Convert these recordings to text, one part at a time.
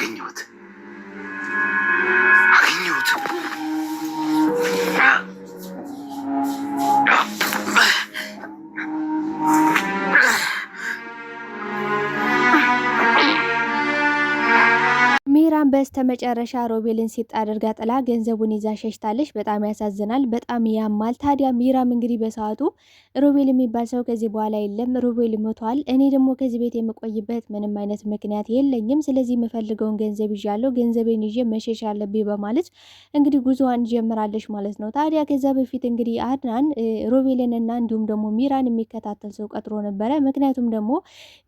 አገኘሁት። ሚራን በስተመጨረሻ ሮቤልን ሲጥ አድርጋ ጥላ ገንዘቡን ይዛ ሸሽታለች። በጣም ያሳዝናል፣ በጣም ያማል። ታዲያ ሚራም እንግዲህ በሰዓቱ ሮቤል የሚባል ሰው ከዚህ በኋላ የለም፣ ሮቤል ሞቷል። እኔ ደግሞ ከዚህ ቤት የምቆይበት ምንም አይነት ምክንያት የለኝም። ስለዚህ የምፈልገውን ገንዘብ ይዣለሁ፣ ገንዘቤን ይዤ መሸሽ አለብኝ በማለት እንግዲህ ጉዞዋን ጀምራለች ማለት ነው። ታዲያ ከዛ በፊት እንግዲህ አድናን ሮቤልንና እንዲሁም ደግሞ ሚራን የሚከታተል ሰው ቀጥሮ ነበረ። ምክንያቱም ደግሞ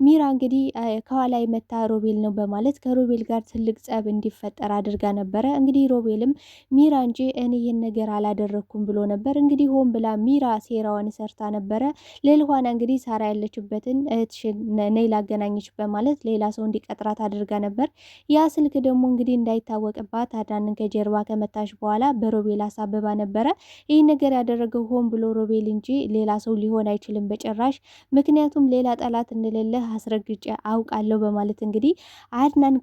ሚራ እንግዲህ ከኋላ የመታ ሮቤል ነው በማለት ከሮቤል ጋር ትልቅ ጸብ እንዲፈጠር አድርጋ ነበረ። እንግዲህ ሮቤልም ሚራ እንጂ እኔ ይህን ነገር አላደረኩም ብሎ ነበር። እንግዲህ ሆን ብላ ሚራ ሴራዋን ሰርታ ነበረ። ሌልኋና እንግዲህ ሳራ ያለችበትን እህትሽን ነይ ላገናኝሽ በማለት ሌላ ሰው እንዲቀጥራት አድርጋ ነበር። ያ ስልክ ደግሞ እንግዲህ እንዳይታወቅባት አዳንን ከጀርባ ከመታሽ በኋላ በሮቤል አሳብባ ነበረ። ይህ ነገር ያደረገው ሆን ብሎ ሮቤል እንጂ ሌላ ሰው ሊሆን አይችልም በጭራሽ። ምክንያቱም ሌላ ጠላት እንደሌለ አስረግጬ አውቃለሁ በማለት እንግዲህ አድናን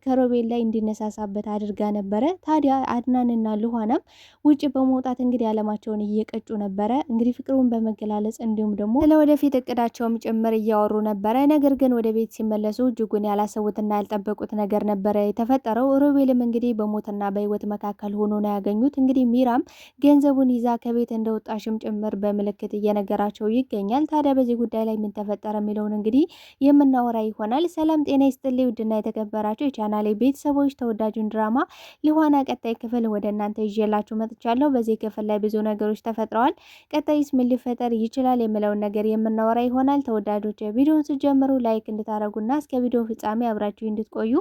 ከሮቤል ላይ እንዲነሳሳበት አድርጋ ነበረ። ታዲያ አድናንና ልኋናም ውጭ በመውጣት እንግዲህ አለማቸውን እየቀጩ ነበረ። እንግዲህ ፍቅሩን በመገላለጽ እንዲሁም ደግሞ ስለ ወደፊት እቅዳቸውም ጭምር እያወሩ ነበረ። ነገር ግን ወደ ቤት ሲመለሱ እጅጉን ያላሰቡትና ያልጠበቁት ነገር ነበረ የተፈጠረው። ሮቤልም እንግዲህ በሞትና በህይወት መካከል ሆኖ ነው ያገኙት። እንግዲህ ሚራም ገንዘቡን ይዛ ከቤት እንደወጣሽም ጭምር በምልክት እየነገራቸው ይገኛል። ታዲያ በዚህ ጉዳይ ላይ ምን ተፈጠረ የሚለውን እንግዲህ የምናወራ ይሆናል። ሰላም ጤና ይስጥልኝ ውድና የተከበራቸው የቻናሌ ቤተሰቦች ተወዳጁን ድራማ ልኋና ቀጣይ ክፍል ወደ እናንተ ይዤላችሁ መጥቻለሁ። በዚህ ክፍል ላይ ብዙ ነገሮች ተፈጥረዋል። ቀጣይስ ምን ሊፈጠር ይችላል የሚለውን ነገር የምናወራ ይሆናል። ተወዳጆች ቪዲዮውን ሲጀምሩ ላይክ እንድታረጉና እስከ ቪዲዮ ፍጻሜ አብራችሁ እንድትቆዩ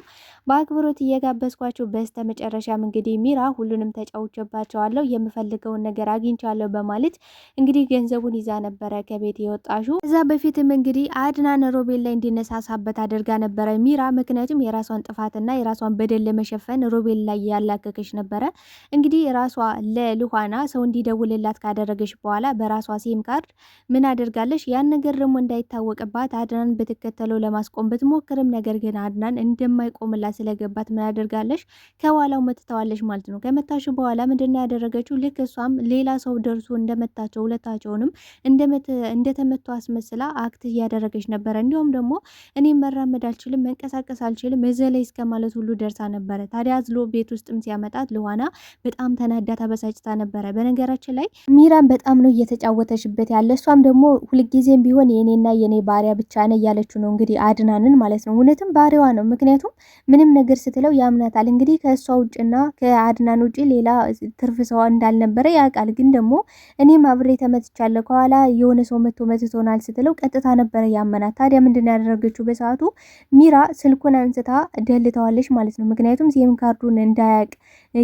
በአክብሮት እየጋበዝኳችሁ በስተ መጨረሻም እንግዲህ ሚራ ሁሉንም ተጫውቼባቸዋለሁ፣ የምፈልገውን ነገር አግኝቻለሁ በማለት እንግዲህ ገንዘቡን ይዛ ነበረ ከቤት የወጣሹ። እዛ በፊትም እንግዲህ አድናን ሮቤል ላይ እንዲነሳሳበት አድርጋ ነበረ ሚራ። ምክንያቱም የራሷን ጥፋትና የራሷን በደል ለመሸፈን ሮቤል ላይ ያላከከች ነበረ። እንግዲህ ራሷ ለልኋና ሰው እንዲደውልላት ካደረገች በኋላ በራሷ ሲም ካርድ ምን አድርጋለች? ያን ነገር ደግሞ እንዳይታወቅባት አድናን ብትከተለው ለማስቆም ብትሞክርም ነገር ግን አድናን እንደማይቆምላት ስለገባት ምን አድርጋለች? ከኋላው መትተዋለች ማለት ነው። ከመታሽ በኋላ ምንድነው ያደረገችው? ልክ እሷም ሌላ ሰው ደርሶ እንደመታቸው ሁለታቸውንም እንደተመቱ አስመስላ አክት እያደረገች ነበረ። እንዲሁም ደግሞ እኔ መራመድ አልችልም፣ መንቀሳቀስ አልችልም እዘለይ እስከ ማለት ሁሉ ደርሳ ነበረ። ታዲያ አዝሎ ቤት ውስጥም ሲያመጣት ልኋና በጣም ተናዳ ተበሳጭታ ነበረ። በነገራችን ላይ ሚራን በጣም ነው እየተጫወተሽበት ያለ። እሷም ደግሞ ሁልጊዜም ቢሆን የኔና የኔ ባሪያ ብቻ ነው እያለችው ነው እንግዲህ አድናንን ማለት ነው። እውነትም ባሪያዋ ነው። ምክንያቱም ምንም ነገር ስትለው ያምናታል። እንግዲህ ከእሷ ውጭና ከአድናን ውጭ ሌላ ትርፍ ሰው እንዳልነበረ ያውቃል። ግን ደግሞ እኔም አብሬ ተመትቻለሁ ከኋላ የሆነ ሰው መትቶናል ስትለው ቀጥታ ነበረ ያመናት። ታዲያ ምንድን ያደረገችው? በሰዓቱ ሚራ ስልኩን አንስታ ደልተዋለች ማለት ነው። ምክንያቱም ሲም ካርዱን እንዳያቅ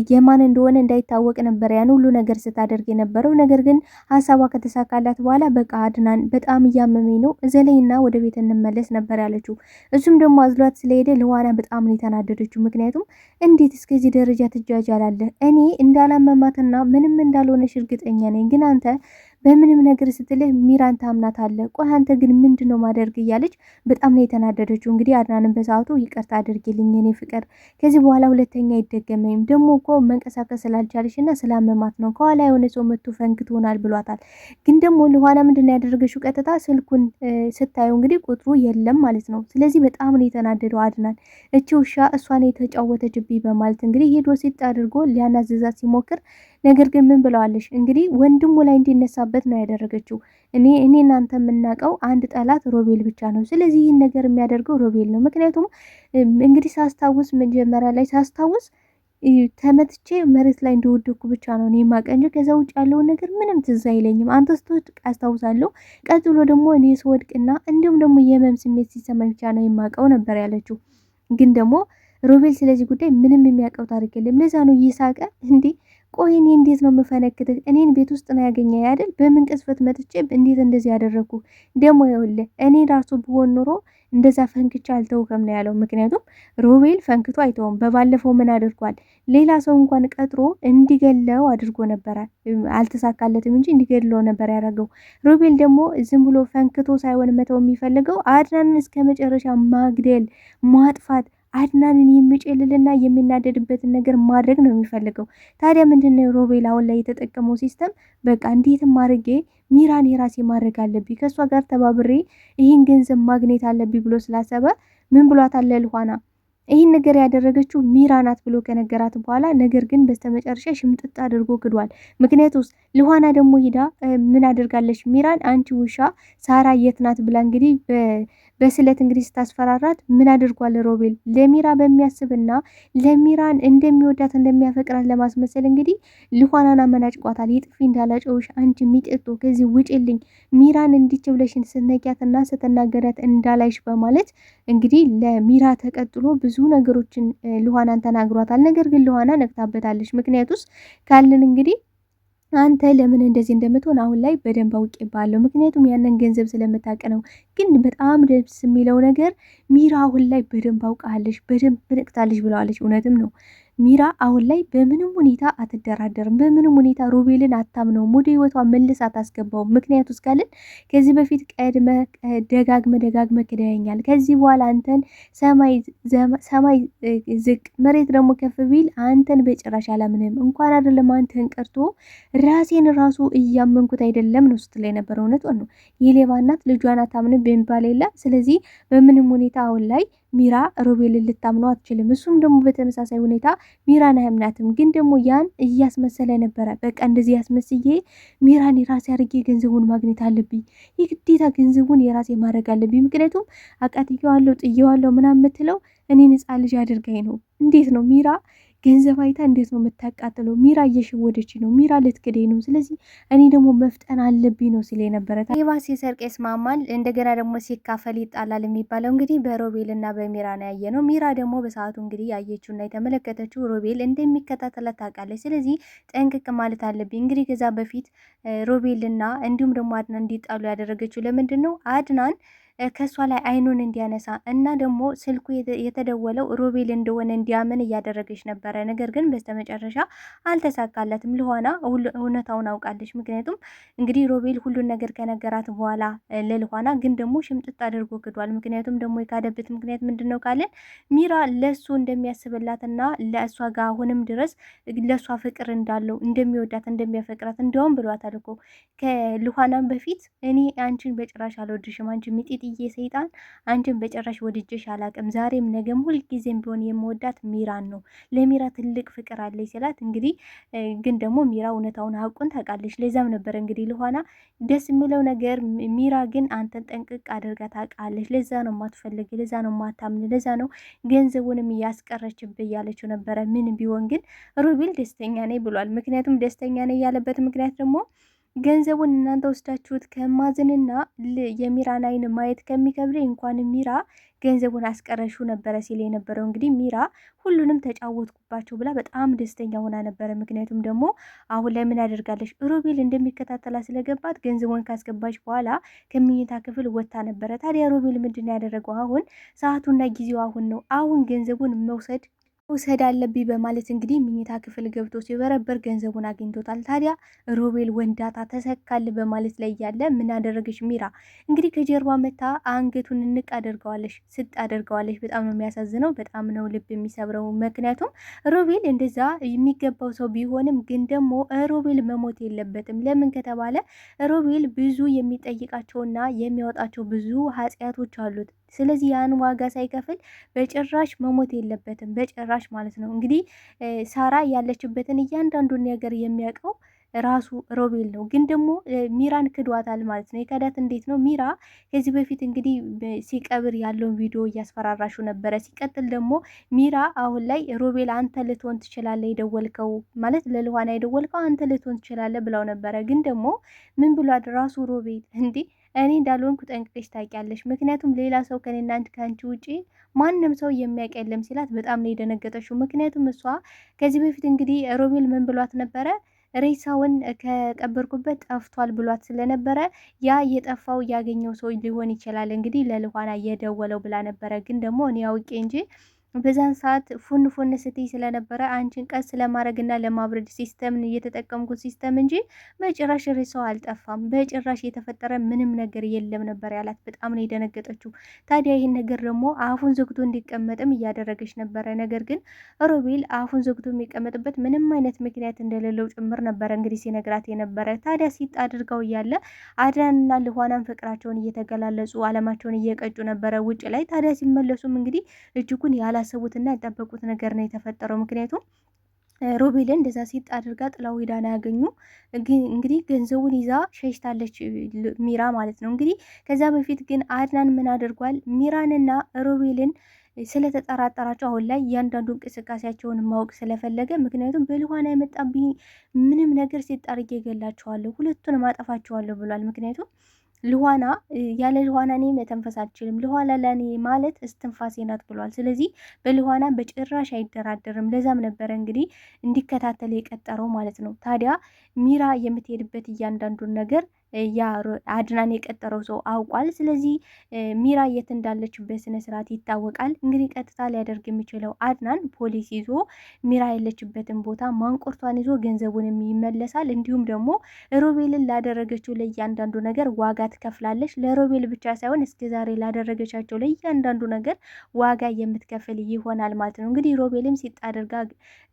የማን እንደሆነ እንዳይታወቅ ነበር ያን ሁሉ ነገር ስታደርግ የነበረው። ነገር ግን ሀሳቧ ከተሳካላት በኋላ በቃ አድናን በጣም እያመመኝ ነው እዘለይና ወደ ቤት እንመለስ ነበር ያለችው። እሱም ደግሞ አዝሏት ስለሄደ ልኋና በጣም ነው የተናደደችው። ምክንያቱም እንዴት እስከዚህ ደረጃ ትጃጃላለህ? እኔ እንዳላመማትና ምንም እንዳልሆነሽ እርግጠኛ ነኝ፣ ግን አንተ በምንም ነገር ስትልህ ሚራን ታምናታለህ። ቆይ አንተ ግን ምንድነው ማደርግ እያለች በጣም ነው የተናደደችው። እንግዲህ አድናንን በሰዓቱ ይቅርታ አድርጊልኝ የኔ ፍቅር፣ ከዚህ በኋላ ሁለተኛ አይደገመኝም። ደግሞ እኮ መንቀሳቀስ ስላልቻለችና ስላመማት ነው ከኋላ የሆነ ሰው መጥቶ ፈንክቶናል ብሏታል። ግን ደግሞ ልኋና ምንድነው ያደረገችው? ቀጥታ ስልኩን ስታየው እንግዲህ ቁጥሩ የለም ማለት ነው። ስለዚህ በጣም ነው የተናደደው አድናን። እቺ ውሻ እሷን የተጫወተችብኝ በማለት እንግዲህ ሄዶ ሲጥ አድርጎ ሊያናዝዛት ሲሞክር ነገር ግን ምን ብለዋለች? እንግዲህ ወንድሙ ላይ እንዲነሳበት ነው ያደረገችው። እኔ እናንተ የምናውቀው አንድ ጠላት ሮቤል ብቻ ነው። ስለዚህ ይህን ነገር የሚያደርገው ሮቤል ነው። ምክንያቱም እንግዲህ ሳስታውስ መጀመሪያ ላይ ሳስታውስ ተመትቼ መሬት ላይ እንደወደኩ ብቻ ነው እኔ ማቀንጀ ከዛ ውጭ ያለውን ነገር ምንም ትዝ አይለኝም። አንተ ስትወድቅ አስታውሳለሁ፣ ቀጥሎ ደግሞ እኔ ስወድቅና እንዲሁም ደግሞ የህመም ስሜት ሲሰማኝ ብቻ ነው የማውቀው ነበር ያለችው። ግን ደግሞ ሮቤል ስለዚህ ጉዳይ ምንም የሚያውቀው ታሪክ የለም። ለዛ ነው እየሳቀ እንዴ ቆይ እኔ እንዴት ነው የምፈነክትህ? እኔን ቤት ውስጥ ነው ያገኘ አይደል? በምን ቅስፈት መጥቼ እንዴት እንደዚህ ያደረኩ? ደግሞ ይኸውልህ እኔ ራሱ ብሆን ኖሮ እንደዛ ፈንክቻ አልተውከም ነው ያለው። ምክንያቱም ሮቤል ፈንክቶ አይተውም። በባለፈው ምን አድርጓል? ሌላ ሰው እንኳን ቀጥሮ እንዲገለው አድርጎ ነበረ። አልተሳካለትም እንጂ እንዲገለው ነበር ያደረገው። ሮቤል ደግሞ ዝም ብሎ ፈንክቶ ሳይሆን መተው የሚፈልገው አድናንን እስከ መጨረሻ ማግደል፣ ማጥፋት አድናንን የሚጨልልና የሚናደድበትን ነገር ማድረግ ነው የሚፈልገው። ታዲያ ምንድነው ሮቤል አሁን ላይ የተጠቀመው ሲስተም? በቃ እንዴትም አድርጌ ሚራን የራሴ ማድረግ አለብኝ፣ ከእሷ ጋር ተባብሬ ይህን ገንዘብ ማግኘት አለብኝ ብሎ ስላሰበ ምን ብሏታል ለልኋና? ይህን ነገር ያደረገችው ሚራ ናት ብሎ ከነገራት በኋላ ነገር ግን በስተመጨረሻ ሽምጥጥ አድርጎ ክዷል። ምክንያቱስ ልኋና ደግሞ ሂዳ ምን አድርጋለች? ሚራን አንቺ ውሻ ሳራ የት ናት ብላ እንግዲህ በስለት እንግዲህ ስታስፈራራት ምን አድርጓል ሮቤል? ለሚራ በሚያስብና ለሚራን እንደሚወዳት እንደሚያፈቅራት ለማስመሰል እንግዲህ ልኋናን አመናጭቋታል። የጥፊ እንዳላጨውሽ አንቺ ሚጤጦ ከዚህ ውጭልኝ፣ ሚራን እንዲች ብለሽን ስትነቂያትና ስትናገሪያት እንዳላይሽ በማለት እንግዲህ ለሚራ ተቀጥሎ ብዙ ነገሮችን ልኋናን ተናግሯታል። ነገር ግን ልኋና ነቅታበታለች። ምክንያቱስ ካልን እንግዲህ አንተ ለምን እንደዚህ እንደምትሆን አሁን ላይ በደንብ አውቄብሃለሁ። ምክንያቱም ያንን ገንዘብ ስለምታውቅ ነው። ግን በጣም ደስ የሚለው ነገር ሚራ አሁን ላይ በደንብ አውቃለች፣ በደንብ ንቅታለች ብለዋለች። እውነትም ነው። ሚራ አሁን ላይ በምንም ሁኔታ አትደራደርም። በምንም ሁኔታ ሮቤልን አታምነውም። ወደ ህይወቷ መልስ አታስገባውም። ምክንያቱ እስካልን ከዚህ በፊት ቀድመ ደጋግመ ክደኸኛል። ከዚህ በኋላ አንተን ሰማይ ዝቅ መሬት ደግሞ ከፍ ቢል አንተን በጭራሽ አላምንም። እንኳን አይደለም አንተን ቀርቶ ራሴን ራሱ እያመንኩት አይደለም ነው ስትል የነበረ። እውነት ነው። የሌባ እናት ልጇን አታምንም በሚባል የለ። ስለዚህ በምንም ሁኔታ አሁን ላይ ሚራ ሮቤልን ልታምነው አትችልም። እሱም ደግሞ በተመሳሳይ ሁኔታ ሚራን አያምናትም። ግን ደግሞ ያን እያስመሰለ ነበረ። በቃ እንደዚህ ያስመስዬ ሚራን የራሴ አድርጌ ገንዘቡን ማግኘት አለብኝ፣ የግዴታ ገንዘቡን የራሴ ማድረግ አለብኝ። ምክንያቱም አቃጥዬዋለሁ፣ ጥዬዋለሁ ምናምን የምትለው እኔን ሕፃን ልጅ አድርጋኝ ነው። እንዴት ነው ሚራ ገንዘብ አይታ እንዴት ነው የምታቃጥለው? ሚራ እየሸወደች ነው። ሚራ ልትክደኝ ነው። ስለዚህ እኔ ደግሞ መፍጠን አለብኝ ነው ሲል የነበረ። ሌባ ሲሰርቅ ይስማማል፣ እንደገና ደግሞ ሲካፈል ይጣላል የሚባለው እንግዲህ በሮቤልና በሚራ ነው ያየ ነው። ሚራ ደግሞ በሰዓቱ እንግዲህ ያየችውና የተመለከተችው ሮቤል እንደሚከታተላት ታውቃለች። ስለዚህ ጠንቅቅ ማለት አለብኝ። እንግዲህ ከዛ በፊት ሮቤልና እንዲሁም ደግሞ አድናን እንዲጣሉ ያደረገችው ለምንድን ነው? አድናን ከእሷ ላይ አይኑን እንዲያነሳ እና ደግሞ ስልኩ የተደወለው ሮቤል እንደሆነ እንዲያምን እያደረገች ነበረ። ነገር ግን በስተመጨረሻ አልተሳካለትም። ልኋና እውነታውን አውቃለች። ምክንያቱም እንግዲህ ሮቤል ሁሉን ነገር ከነገራት በኋላ ለልኋና ግን ደግሞ ሽምጥጥ አድርጎ ክዷል። ምክንያቱም ደግሞ የካደበት ምክንያት ምንድን ነው ካለን ሚራ ለእሱ እንደሚያስብላትና ለእሷ ጋር አሁንም ድረስ ለእሷ ፍቅር እንዳለው እንደሚወዳት እንደሚያፈቅራት እንዲያውም ብሏታል እኮ ከልኋናም በፊት እኔ አንቺን በጭራሽ አልወድሽም፣ አንቺ ሚጢጥዬ ሰይጣን፣ አንቺን በጭራሽ ወድጄሽ አላቅም፣ ዛሬም ነገም ሁልጊዜም ቢሆን የምወዳት ሚራን ነው፣ ለሚራ ትልቅ ፍቅር አለኝ ስላት እንግዲህ ግን ደግሞ ሚራ እውነታውን ሀቁን ታውቃለች። ለዛም ነበር እንግዲህ ልኋና ደስ የሚለው ነገር ሚራ ግን አንተን ጠንቅቅ አድርጋ ታውቃለች። ለዛ ነው የማትፈልግ፣ ለዛ ነው የማታምን፣ ለዛ ነው ገንዘቡንም እያስቀረችብህ እያለችው ነበረ። ምን ቢሆን ግን ሮቤል ደስተኛ ነኝ ብሏል። ምክንያቱም ደስተኛ ነኝ ያለበት ምክንያት ደግሞ ገንዘቡን እናንተ ወስዳችሁት ከማዝንና የሚራን አይን ማየት ከሚከብደኝ እንኳን ሚራ ገንዘቡን አስቀረሹ ነበረ ሲል የነበረው እንግዲህ ሚራ ሁሉንም ተጫወትኩባቸው ብላ በጣም ደስተኛ ሆና ነበረ። ምክንያቱም ደግሞ አሁን ላይ ምን ያደርጋለች ሮቤል እንደሚከታተላ ስለገባት ገንዘቡን ካስገባች በኋላ ከመኝታ ክፍል ወጥታ ነበረ። ታዲያ ሮቤል ምንድን ያደረገው? አሁን ሰዓቱና ጊዜው አሁን ነው፣ አሁን ገንዘቡን መውሰድ አለብኝ በማለት እንግዲህ ምኝታ ክፍል ገብቶ ሲበረበር ገንዘቡን አግኝቶታል። ታዲያ ሮቤል ወንዳታ ተሰካል በማለት ላይ ያለ ምን አደረገች ሚራ እንግዲህ ከጀርባ መታ አንገቱን እንቅ አደርገዋለች፣ ስጥ አደርገዋለች። በጣም ነው የሚያሳዝነው፣ በጣም ነው ልብ የሚሰብረው። ምክንያቱም ሮቤል እንደዛ የሚገባው ሰው ቢሆንም ግን ደግሞ ሮቤል መሞት የለበትም። ለምን ከተባለ ሮቤል ብዙ የሚጠይቃቸውና የሚያወጣቸው ብዙ ኃጢአቶች አሉት። ስለዚህ ያን ዋጋ ሳይከፍል በጭራሽ መሞት የለበትም፣ በጭራሽ ማለት ነው። እንግዲህ ሳራ ያለችበትን እያንዳንዱን ነገር የሚያውቀው ራሱ ሮቤል ነው። ግን ደግሞ ሚራን ክዷታል ማለት ነው። የከዳት እንዴት ነው? ሚራ ከዚህ በፊት እንግዲህ ሲቀብር ያለውን ቪዲዮ እያስፈራራሹ ነበረ። ሲቀጥል ደግሞ ሚራ አሁን ላይ ሮቤል አንተ ልትሆን ትችላለህ የደወልከው ማለት ለልኋና የደወልከው አንተ ልትሆን ትችላለህ ብለው ነበረ። ግን ደግሞ ምን ብሏል ራሱ ሮቤል እንዲህ እኔ እንዳልሆንኩ ጠንቅቀሽ ታውቂያለሽ። ምክንያቱም ሌላ ሰው ከኔና ከአንቺ ውጪ ማንም ሰው የሚያውቅ የለም ሲላት በጣም ነው የደነገጠችው። ምክንያቱም እሷ ከዚህ በፊት እንግዲህ ሮቤል ምን ብሏት ነበረ? ሬሳውን ከቀበርኩበት ጠፍቷል ብሏት ስለነበረ ያ የጠፋው ያገኘው ሰው ሊሆን ይችላል እንግዲህ ለልኋና እየደወለው ብላ ነበረ። ግን ደግሞ እኔ አውቄ እንጂ በዛን ሰዓት ፉን ፉን ስትይ ስለነበረ አንቺን ቀስ ለማድረግና ለማብረድ ሲስተምን እየተጠቀምኩት ሲስተም እንጂ በጭራሽ ሬሳው አልጠፋም፣ በጭራሽ የተፈጠረ ምንም ነገር የለም ነበር ያላት። በጣም ነው የደነገጠችው። ታዲያ ይህን ነገር ደግሞ አፉን ዘግቶ እንዲቀመጥም እያደረገች ነበረ። ነገር ግን ሮቤል አፉን ዘግቶ የሚቀመጥበት ምንም አይነት ምክንያት እንደሌለው ጭምር ነበረ እንግዲህ ሲነግራት የነበረ። ታዲያ ሲጥ አድርገው እያለ አድናንና ልኋናን ፍቅራቸውን እየተገላለጹ አለማቸውን እየቀጩ ነበረ ውጭ ላይ። ታዲያ ሲመለሱም እንግዲህ እጅጉን ያላሰቡትና ያልጠበቁት ነገር ነው የተፈጠረው። ምክንያቱም ሮቤልን እንደዛ ሲጥ አድርጋ ጥላው ሄዳ ነው ያገኙ። እንግዲህ ገንዘቡን ይዛ ሸሽታለች ሚራ ማለት ነው። እንግዲህ ከዛ በፊት ግን አድናን ምን አድርጓል? ሚራንና ሮቤልን ስለተጠራጠራቸው አሁን ላይ እያንዳንዱ እንቅስቃሴያቸውን ማወቅ ስለፈለገ፣ ምክንያቱም በልኋና የመጣብኝ ምንም ነገር ሲጣርጌ ገላቸዋለሁ፣ ሁለቱንም አጠፋቸዋለሁ ብሏል። ምክንያቱም ልኋና ያለ ልኋና እኔ መተንፈስ አልችልም፣ ልኋና ለእኔ ማለት እስትንፋሴ ናት ብሏል። ስለዚህ በልኋና በጭራሽ አይደራደርም። ለዛም ነበረ እንግዲህ እንዲከታተል የቀጠረው ማለት ነው። ታዲያ ሚራ የምትሄድበት እያንዳንዱን ነገር ያ አድናን የቀጠረው ሰው አውቋል። ስለዚህ ሚራ የት እንዳለች በስነ ስርዓት ይታወቃል። እንግዲህ ቀጥታ ሊያደርግ የሚችለው አድናን ፖሊስ ይዞ ሚራ ያለችበትን ቦታ ማንቆርቷን ይዞ ገንዘቡንም ይመለሳል። እንዲሁም ደግሞ ሮቤልን ላደረገችው ለእያንዳንዱ ነገር ዋጋ ትከፍላለች። ለሮቤል ብቻ ሳይሆን እስከ ዛሬ ላደረገቻቸው ለእያንዳንዱ ነገር ዋጋ የምትከፍል ይሆናል ማለት ነው። እንግዲህ ሮቤልም ሲጥ አድርጋ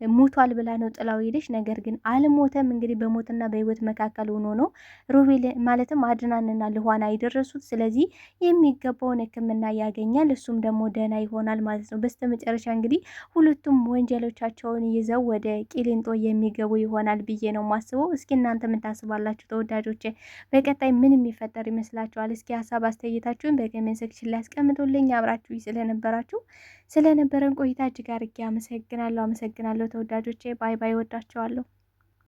ሞቷል ብላ ነው ጥላው ሄደች። ነገር ግን አልሞተም። እንግዲህ በሞትና በህይወት መካከል ሆኖ ነው ሮቤል ማለትም አድናንና ልኋና የደረሱት። ስለዚህ የሚገባውን ሕክምና ያገኛል፣ እሱም ደግሞ ደህና ይሆናል ማለት ነው። በስተመጨረሻ እንግዲህ ሁለቱም ወንጀሎቻቸውን ይዘው ወደ ቂሊንጦ የሚገቡ ይሆናል ብዬ ነው ማስበው። እስኪ እናንተ ምን ታስባላችሁ ተወዳጆቼ? በቀጣይ ምን የሚፈጠር ይመስላችኋል? እስኪ ሀሳብ አስተያየታችሁን በኮሜንት ሴክሽን ላይ አስቀምጡልኝ። አብራችሁ ስለነበረን ቆይታ እጅግ አድርጌ አመሰግናለሁ ተወዳጆቼ። ባይ ባይ። ወዳችኋለሁ።